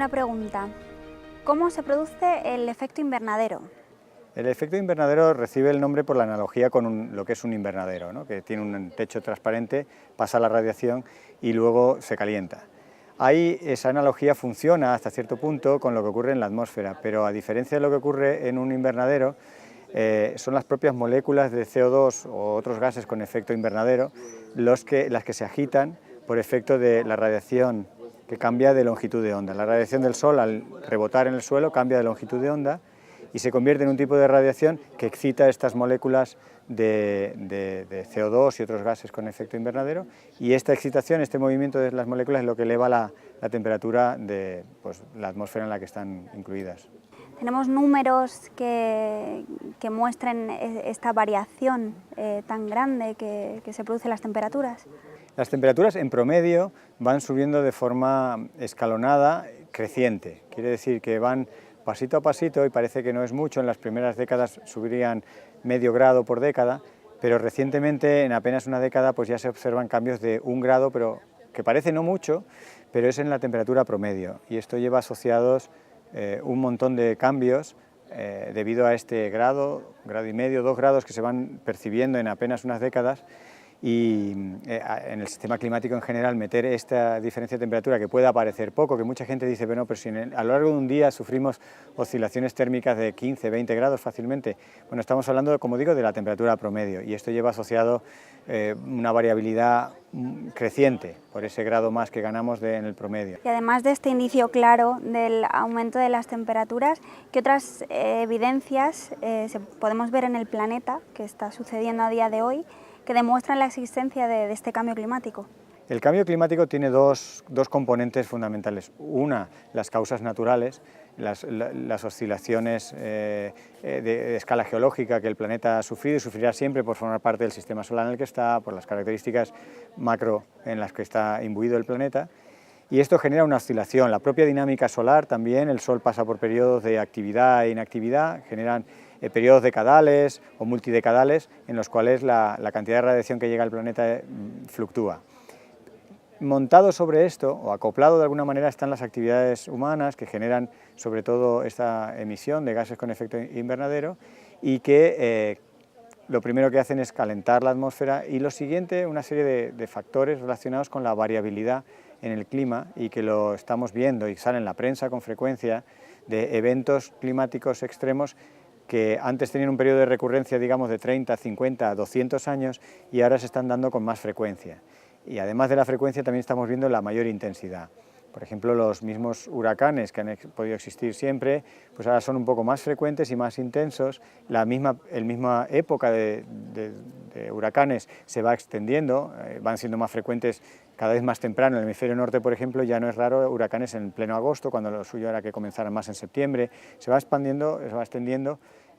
Primera pregunta, ¿cómo se produce el efecto invernadero? El efecto invernadero recibe el nombre por la analogía con lo que es un invernadero, ¿no? Que tiene un techo transparente, pasa la radiación y luego se calienta. Ahí esa analogía funciona hasta cierto punto con lo que ocurre en la atmósfera, pero a diferencia de lo que ocurre en un invernadero, son las propias moléculas de CO2 o otros gases con efecto invernadero las que se agitan por efecto de la radiación que cambia de longitud de onda. La radiación del Sol, al rebotar en el suelo, cambia de longitud de onda y se convierte en un tipo de radiación que excita estas moléculas de CO2 y otros gases con efecto invernadero, y esta excitación, este movimiento de las moléculas es lo que eleva la temperatura de la atmósfera en la que están incluidas. ¿Tenemos números que muestren esta variación tan grande que se produce en las temperaturas? Las temperaturas en promedio van subiendo de forma escalonada, creciente. Quiere decir que van pasito a pasito y parece que no es mucho. En las primeras décadas subirían medio grado por década, pero recientemente, en apenas una década, pues ya se observan cambios de 1 grado, pero que parece no mucho, pero es en la temperatura promedio. Y esto lleva asociados un montón de cambios debido a este grado y medio, 2 grados que se van percibiendo en apenas unas décadas. Y en el sistema climático en general meter esta diferencia de temperatura, que puede parecer poco, que mucha gente dice, bueno, pero si a lo largo de un día sufrimos oscilaciones térmicas de 15, 20 grados fácilmente, bueno, estamos hablando, como digo, de la temperatura promedio, y esto lleva asociado una variabilidad creciente por ese grado más que ganamos en el promedio. Y además de este indicio claro del aumento de las temperaturas, ¿qué otras evidencias podemos ver en el planeta que está sucediendo a día de hoy que demuestran la existencia de este cambio climático? El cambio climático tiene dos componentes fundamentales. Una, las causas naturales, las oscilaciones de escala geológica que el planeta ha sufrido y sufrirá siempre por formar parte del sistema solar en el que está, por las características macro en las que está imbuido el planeta. Y esto genera una oscilación. La propia dinámica solar también, el Sol pasa por periodos de actividad e inactividad, generan periodos decadales o multidecadales en los cuales la cantidad de radiación que llega al planeta fluctúa. Montado sobre esto, o acoplado de alguna manera, están las actividades humanas que generan sobre todo esta emisión de gases con efecto invernadero y que lo primero que hacen es calentar la atmósfera, y lo siguiente, una serie de factores relacionados con la variabilidad en el clima, y que lo estamos viendo y sale en la prensa con frecuencia, de eventos climáticos extremos que antes tenían un periodo de recurrencia, digamos, de 30, 50, 200 años, y ahora se están dando con más frecuencia. Y además de la frecuencia también estamos viendo la mayor intensidad. Por ejemplo, los mismos huracanes que han podido existir siempre, pues ahora son un poco más frecuentes y más intensos. La misma época de huracanes se va extendiendo, van siendo más frecuentes cada vez más temprano. En el hemisferio norte, por ejemplo, ya no es raro huracanes en pleno agosto, cuando lo suyo era que comenzaran más en septiembre. Se va extendiendo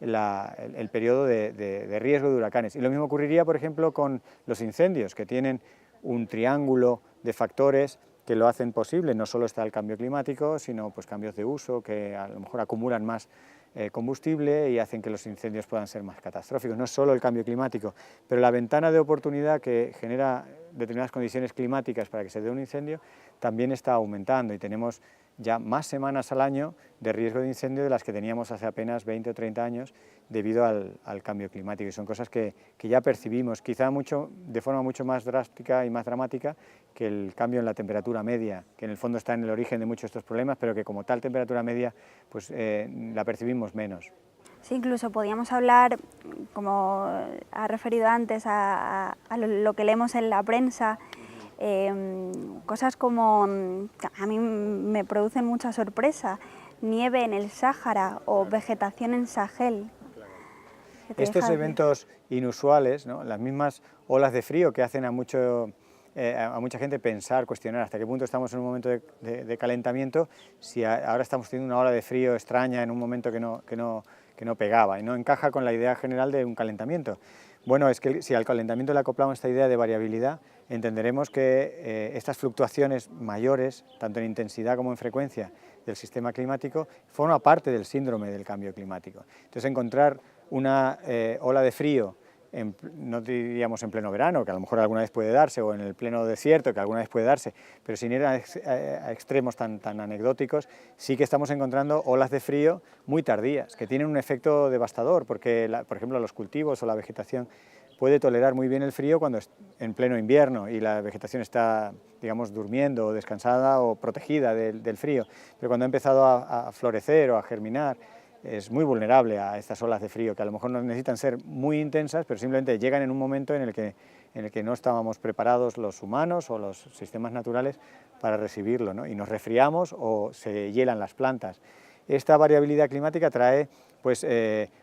el periodo de riesgo de huracanes. Y lo mismo ocurriría, por ejemplo, con los incendios, que tienen un triángulo de factores que lo hacen posible. No solo está el cambio climático, sino pues cambios de uso que a lo mejor acumulan más combustible y hacen que los incendios puedan ser más catastróficos. No es solo el cambio climático, pero la ventana de oportunidad que genera determinadas condiciones climáticas para que se dé un incendio también está aumentando, y tenemos ya más semanas al año de riesgo de incendio de las que teníamos hace apenas 20 o 30 años debido al cambio climático, y son cosas que ya percibimos, quizá de forma mucho más drástica y más dramática que el cambio en la temperatura media, que en el fondo está en el origen de muchos de estos problemas, pero que como tal temperatura media pues la percibimos menos. Sí, incluso podríamos hablar, como ha referido antes, a lo que leemos en la prensa, cosas como, a mí me producen mucha sorpresa, nieve en el Sáhara o vegetación en Sahel. Estos eventos inusuales, ¿no?, las mismas olas de frío que hacen a mucha gente pensar, cuestionar hasta qué punto estamos en un momento de calentamiento, si ahora estamos teniendo una ola de frío extraña en un momento que no pegaba y no encaja con la idea general de un calentamiento. Bueno, es que si al calentamiento le acoplamos esta idea de variabilidad, entenderemos que estas fluctuaciones mayores, tanto en intensidad como en frecuencia del sistema climático, forman parte del síndrome del cambio climático. Entonces, encontrar una ola de frío no diríamos en pleno verano, que a lo mejor alguna vez puede darse, o en el pleno desierto, que alguna vez puede darse, pero sin ir a extremos tan anecdóticos, sí que estamos encontrando olas de frío muy tardías, que tienen un efecto devastador, porque, por ejemplo, los cultivos o la vegetación puede tolerar muy bien el frío cuando es en pleno invierno y la vegetación está, digamos, durmiendo o descansada o protegida del frío, pero cuando ha empezado a florecer o a germinar, es muy vulnerable a estas olas de frío, que a lo mejor no necesitan ser muy intensas, pero simplemente llegan en un momento en el que no estábamos preparados los humanos o los sistemas naturales para recibirlo, ¿no? Y nos resfriamos o se hielan las plantas. Esta variabilidad climática trae pues,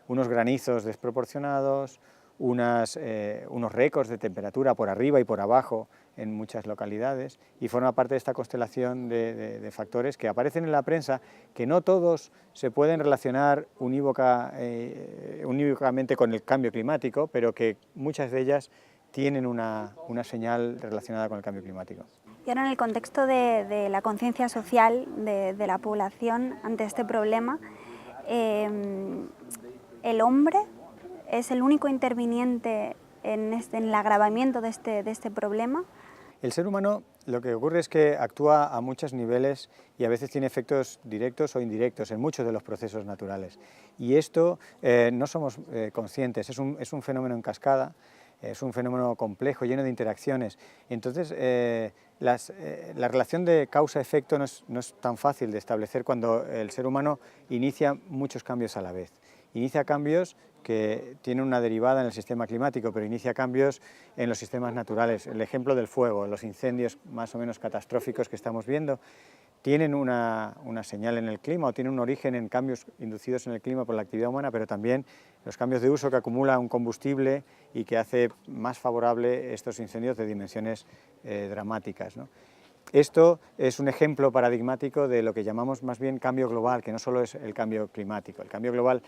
unos granizos desproporcionados, unos récords de temperatura por arriba y por abajo en muchas localidades, y forma parte de esta constelación de factores que aparecen en la prensa, que no todos se pueden relacionar unívocamente con el cambio climático, pero que muchas de ellas tienen una señal relacionada con el cambio climático. Y ahora, en el contexto de la conciencia social de la población ante este problema, ¿el hombre es el único interviniente en el agravamiento de este problema? El ser humano, lo que ocurre es que actúa a muchos niveles y a veces tiene efectos directos o indirectos en muchos de los procesos naturales. Y esto no somos conscientes, es un fenómeno en cascada, es un fenómeno complejo, lleno de interacciones. Entonces, la relación de causa-efecto no es tan fácil de establecer cuando el ser humano inicia muchos cambios a la vez. Inicia cambios que tienen una derivada en el sistema climático, pero inicia cambios en los sistemas naturales. El ejemplo del fuego, los incendios más o menos catastróficos que estamos viendo, tienen una señal en el clima o tienen un origen en cambios inducidos en el clima por la actividad humana, pero también los cambios de uso que acumula un combustible y que hace más favorable estos incendios de dimensiones dramáticas, ¿no? Esto es un ejemplo paradigmático de lo que llamamos más bien cambio global, que no solo es el cambio climático. El cambio global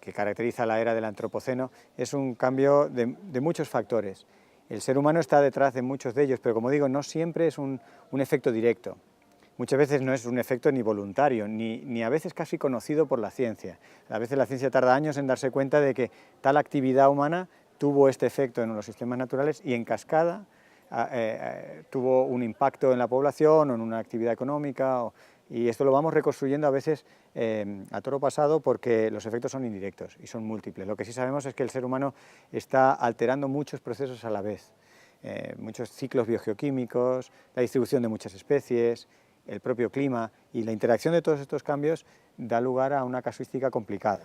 que caracteriza la era del antropoceno es un cambio de muchos factores. El ser humano está detrás de muchos de ellos, pero como digo, no siempre es un efecto directo. Muchas veces no es un efecto ni voluntario, ni a veces casi conocido por la ciencia. A veces la ciencia tarda años en darse cuenta de que tal actividad humana tuvo este efecto en los sistemas naturales y en cascada tuvo un impacto en la población o en una actividad económica, y esto lo vamos reconstruyendo a veces a toro pasado porque los efectos son indirectos y son múltiples. Lo que sí sabemos es que el ser humano está alterando muchos procesos a la vez, muchos ciclos biogeoquímicos, la distribución de muchas especies, el propio clima, y la interacción de todos estos cambios da lugar a una casuística complicada.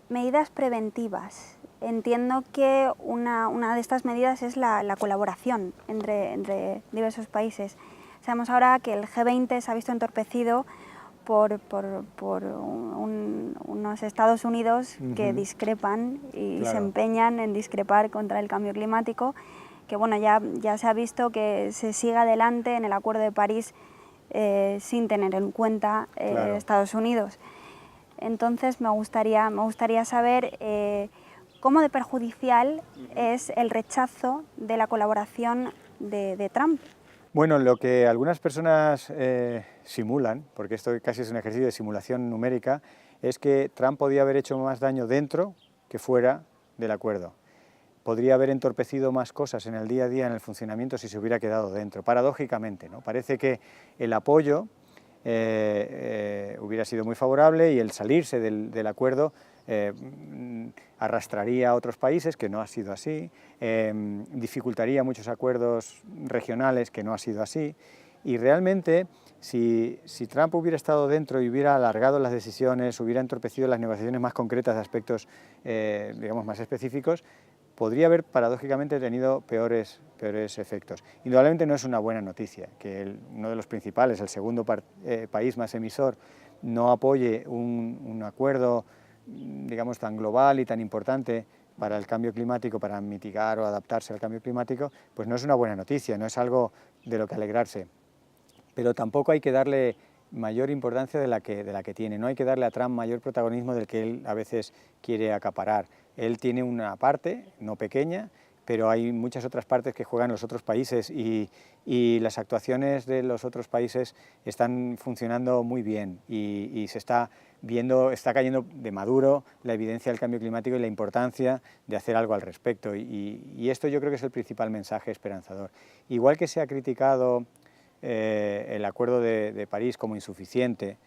Medidas preventivas. Entiendo que una de estas medidas es la colaboración entre diversos países. Sabemos ahora que el G20 se ha visto entorpecido por unos Estados Unidos que discrepan y se empeñan en discrepar contra el cambio climático, que bueno, ya se ha visto que se sigue adelante en el Acuerdo de París sin tener en cuenta Estados Unidos. Entonces me gustaría saber cómo de perjudicial es el rechazo de la colaboración de Trump. Bueno, lo que algunas personas simulan, porque esto casi es un ejercicio de simulación numérica, es que Trump podía haber hecho más daño dentro que fuera del acuerdo. Podría haber entorpecido más cosas en el día a día, en el funcionamiento, si se hubiera quedado dentro, paradójicamente, ¿no? Parece que el apoyo hubiera sido muy favorable y el salirse del acuerdo arrastraría a otros países, que no ha sido así, dificultaría muchos acuerdos regionales, que no ha sido así, y realmente si Trump hubiera estado dentro y hubiera alargado las decisiones, hubiera entorpecido las negociaciones más concretas de aspectos digamos más específicos, podría haber paradójicamente tenido peores efectos. Indudablemente no es una buena noticia que uno de los principales, el segundo país más emisor, no apoye un acuerdo, digamos, tan global y tan importante para el cambio climático, para mitigar o adaptarse al cambio climático, pues no es una buena noticia, no es algo de lo que alegrarse. Pero tampoco hay que darle mayor importancia de la que tiene, no hay que darle a Trump mayor protagonismo del que él a veces quiere acaparar. Él tiene una parte, no pequeña, pero hay muchas otras partes que juegan los otros países y las actuaciones de los otros países están funcionando muy bien y se está está cayendo de maduro la evidencia del cambio climático y la importancia de hacer algo al respecto. Y esto yo creo que es el principal mensaje esperanzador. Igual que se ha criticado el Acuerdo de París como insuficiente,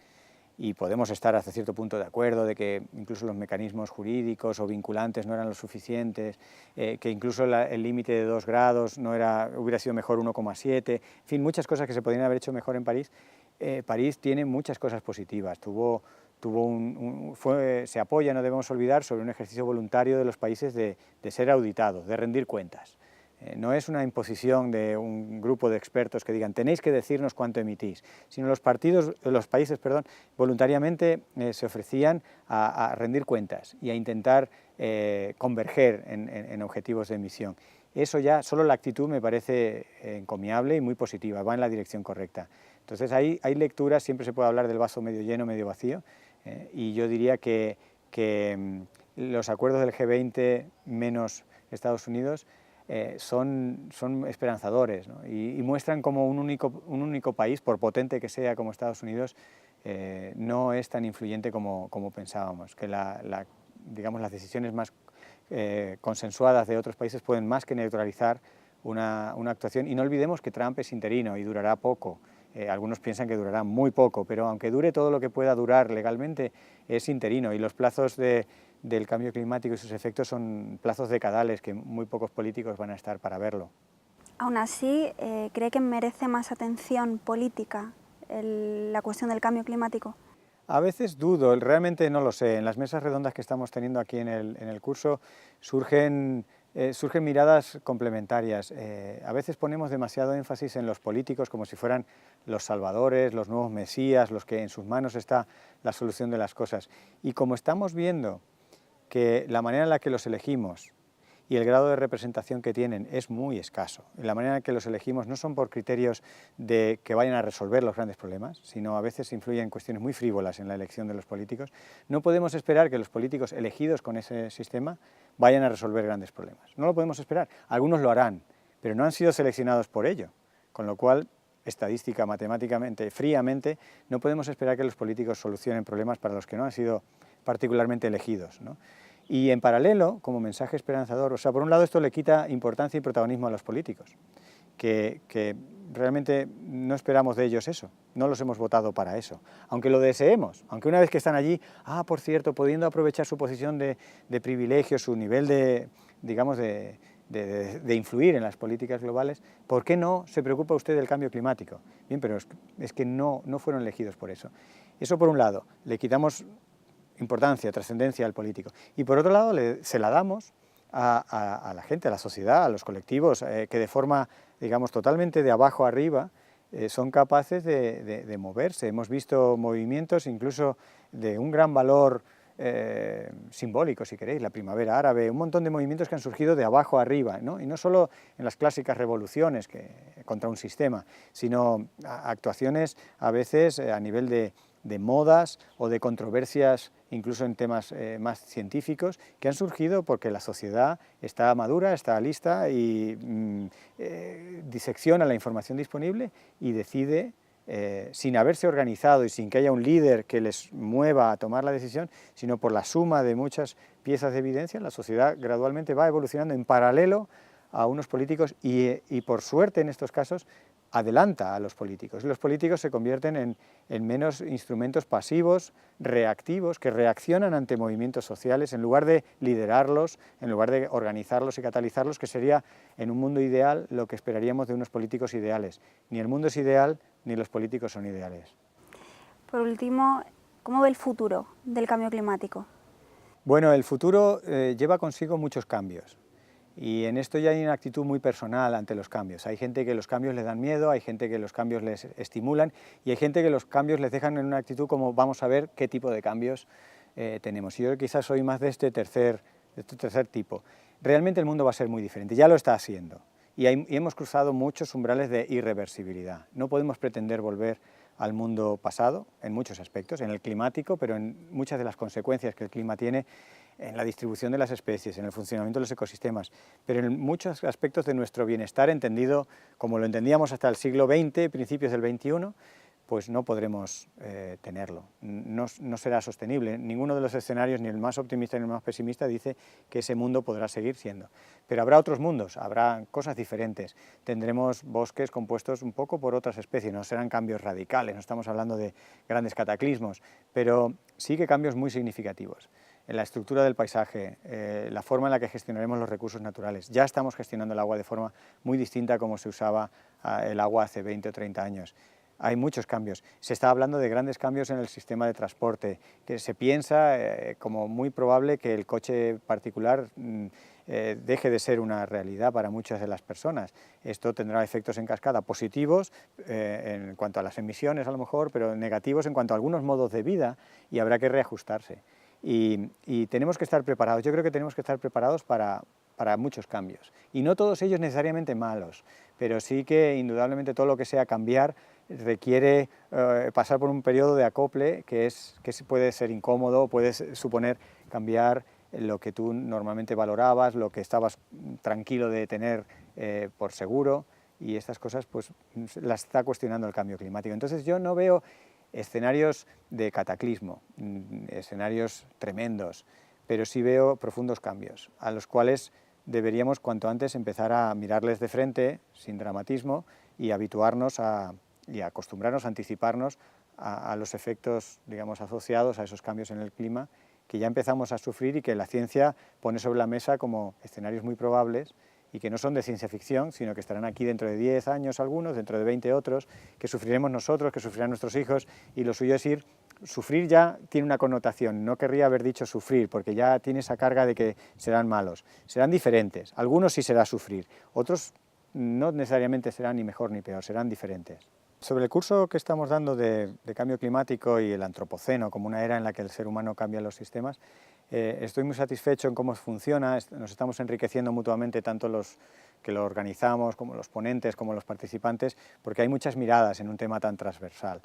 y podemos estar hasta cierto punto de acuerdo de que incluso los mecanismos jurídicos o vinculantes no eran lo suficientes, que incluso el límite de 2 grados hubiera sido mejor 1,7, en fin, muchas cosas que se podrían haber hecho mejor en París. París tiene muchas cosas positivas, se apoya, no debemos olvidar, sobre un ejercicio voluntario de los países de ser auditados, de rendir cuentas. No es una imposición de un grupo de expertos que digan tenéis que decirnos cuánto emitís, sino los países voluntariamente se ofrecían a rendir cuentas y a intentar converger en objetivos de emisión. Eso ya, solo la actitud me parece encomiable y muy positiva, va en la dirección correcta. Entonces hay lecturas, siempre se puede hablar del vaso medio lleno, medio vacío, y yo diría que los acuerdos del G20 menos Estados Unidos son esperanzadores, ¿no? y muestran como un único país, por potente que sea como Estados Unidos, no es tan influyente como pensábamos, que digamos, las decisiones más consensuadas de otros países pueden más que neutralizar una actuación. Y no olvidemos que Trump es interino y durará poco. Algunos piensan que durará muy poco, pero aunque dure todo lo que pueda durar legalmente, es interino, y los plazos del cambio climático y sus efectos son plazos decadales que muy pocos políticos van a estar para verlo. Aún así, ¿cree que merece más atención política la cuestión del cambio climático? A veces dudo, realmente no lo sé. En las mesas redondas que estamos teniendo aquí en el curso surgen miradas complementarias. A veces ponemos demasiado énfasis en los políticos como si fueran los salvadores, los nuevos mesías, los que en sus manos está la solución de las cosas. Y como estamos viendo que la manera en la que los elegimos y el grado de representación que tienen es muy escaso, y la manera en que los elegimos no son por criterios de que vayan a resolver los grandes problemas, sino a veces influyen cuestiones muy frívolas en la elección de los políticos, no podemos esperar que los políticos elegidos con ese sistema vayan a resolver grandes problemas. No lo podemos esperar. Algunos lo harán, pero no han sido seleccionados por ello, con lo cual, estadística, matemáticamente, fríamente, no podemos esperar que los políticos solucionen problemas para los que no han sido particularmente elegidos, ¿no? Y en paralelo, como mensaje esperanzador, por un lado esto le quita importancia y protagonismo a los políticos, que realmente no esperamos de ellos eso, no los hemos votado para eso, aunque lo deseemos, aunque una vez que están allí, por cierto, pudiendo aprovechar su posición de privilegio, su nivel de influir en las políticas globales, ¿por qué no se preocupa usted del cambio climático? Bien, pero es que no fueron elegidos por eso. Eso por un lado, le quitamos importancia, trascendencia al político. Y por otro lado, se la damos a la gente, a la sociedad, a los colectivos, que de forma, digamos, totalmente de abajo arriba, son capaces de moverse. Hemos visto movimientos incluso de un gran valor simbólico, si queréis, la primavera árabe, un montón de movimientos que han surgido de abajo arriba, ¿no? Y no solo en las clásicas revoluciones contra un sistema, sino actuaciones a veces a nivel de modas o de controversias, incluso en temas más científicos, que han surgido porque la sociedad está madura, está lista y disecciona la información disponible y decide, sin haberse organizado y sin que haya un líder que les mueva a tomar la decisión, sino por la suma de muchas piezas de evidencia, la sociedad gradualmente va evolucionando en paralelo a unos políticos y por suerte en estos casos adelanta a los políticos, y los políticos se convierten en menos instrumentos pasivos, reactivos, que reaccionan ante movimientos sociales en lugar de liderarlos, en lugar de organizarlos y catalizarlos, que sería en un mundo ideal lo que esperaríamos de unos políticos ideales. Ni el mundo es ideal, ni los políticos son ideales. Por último, ¿cómo ve el futuro del cambio climático? Bueno, el futuro lleva consigo muchos cambios. Y en esto ya hay una actitud muy personal ante los cambios. Hay gente que los cambios les dan miedo, hay gente que los cambios les estimulan y hay gente que los cambios les dejan en una actitud como vamos a ver qué tipo de cambios tenemos. Y yo quizás soy más de este tercer tipo. Realmente el mundo va a ser muy diferente, ya lo está haciendo. Y hemos cruzado muchos umbrales de irreversibilidad. No podemos pretender volver al mundo pasado en muchos aspectos, en el climático, pero en muchas de las consecuencias que el clima tiene, en la distribución de las especies, en el funcionamiento de los ecosistemas, pero en muchos aspectos de nuestro bienestar entendido como lo entendíamos hasta el siglo XX, principios del XXI, pues no podremos tenerlo, no será sostenible. Ninguno de los escenarios, ni el más optimista ni el más pesimista, dice que ese mundo podrá seguir siendo. Pero habrá otros mundos, habrá cosas diferentes, tendremos bosques compuestos un poco por otras especies, no serán cambios radicales, no estamos hablando de grandes cataclismos, pero sí que cambios muy significativos en la estructura del paisaje, la forma en la que gestionaremos los recursos naturales. Ya estamos gestionando el agua de forma muy distinta a como se usaba el agua hace 20 o 30 años. Hay muchos cambios. Se está hablando de grandes cambios en el sistema de transporte, que se piensa como muy probable que el coche particular deje de ser una realidad para muchas de las personas. Esto tendrá efectos en cascada positivos en cuanto a las emisiones a lo mejor, pero negativos en cuanto a algunos modos de vida, y habrá que reajustarse. Y tenemos que estar preparados. Yo creo que tenemos que estar preparados para muchos cambios. Y no todos ellos necesariamente malos, pero sí que indudablemente todo lo que sea cambiar requiere pasar por un periodo de acople que puede ser incómodo, puede suponer cambiar lo que tú normalmente valorabas, lo que estabas tranquilo de tener por seguro, y estas cosas pues las está cuestionando el cambio climático. Entonces yo no veo escenarios de cataclismo, escenarios tremendos, pero sí veo profundos cambios, a los cuales deberíamos cuanto antes empezar a mirarles de frente, sin dramatismo, y habituarnos y acostumbrarnos a anticiparnos a los efectos, digamos, asociados a esos cambios en el clima que ya empezamos a sufrir y que la ciencia pone sobre la mesa como escenarios muy probables y que no son de ciencia ficción, sino que estarán aquí dentro de 10 años algunos, dentro de 20 otros, que sufriremos nosotros, que sufrirán nuestros hijos, y lo suyo es sufrir ya tiene una connotación, no querría haber dicho sufrir, porque ya tiene esa carga de que serán malos, serán diferentes, algunos sí será sufrir, otros no necesariamente serán ni mejor ni peor, serán diferentes. Sobre el curso que estamos dando de cambio climático y el antropoceno como una era en la que el ser humano cambia los sistemas, estoy muy satisfecho en cómo funciona, nos estamos enriqueciendo mutuamente tanto los que lo organizamos como los ponentes, como los participantes, porque hay muchas miradas en un tema tan transversal.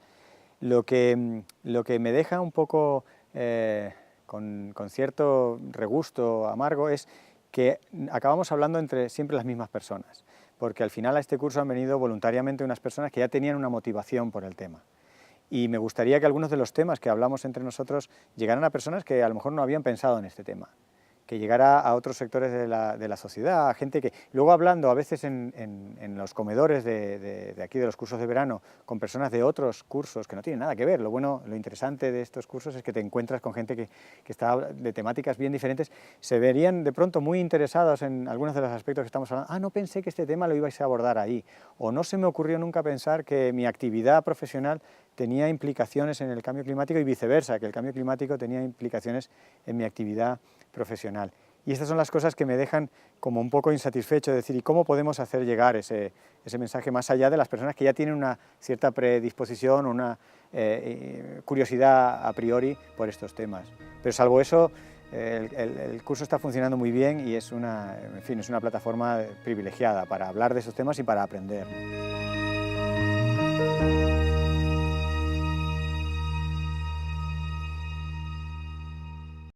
Lo que me deja un poco con cierto regusto amargo es que acabamos hablando entre siempre las mismas personas, porque al final a este curso han venido voluntariamente unas personas que ya tenían una motivación por el tema. Y me gustaría que algunos de los temas que hablamos entre nosotros llegaran a personas que a lo mejor no habían pensado en este tema, que llegara a otros sectores de la sociedad, a gente que, luego hablando a veces en los comedores de aquí, de los cursos de verano, con personas de otros cursos que no tienen nada que ver. Lo bueno, lo interesante de estos cursos es que te encuentras con gente que está de temáticas bien diferentes, se verían de pronto muy interesados en algunos de los aspectos que estamos hablando. Ah, no pensé que este tema lo ibais a abordar ahí, o no se me ocurrió nunca pensar que mi actividad profesional tenía implicaciones en el cambio climático y viceversa, que el cambio climático tenía implicaciones en mi actividad profesional. Y estas son las cosas que me dejan como un poco insatisfecho, de decir, ¿y cómo podemos hacer llegar ese mensaje más allá de las personas que ya tienen una cierta predisposición, una curiosidad a priori por estos temas? Pero salvo eso, el curso está funcionando muy bien y es una plataforma privilegiada para hablar de esos temas y para aprender.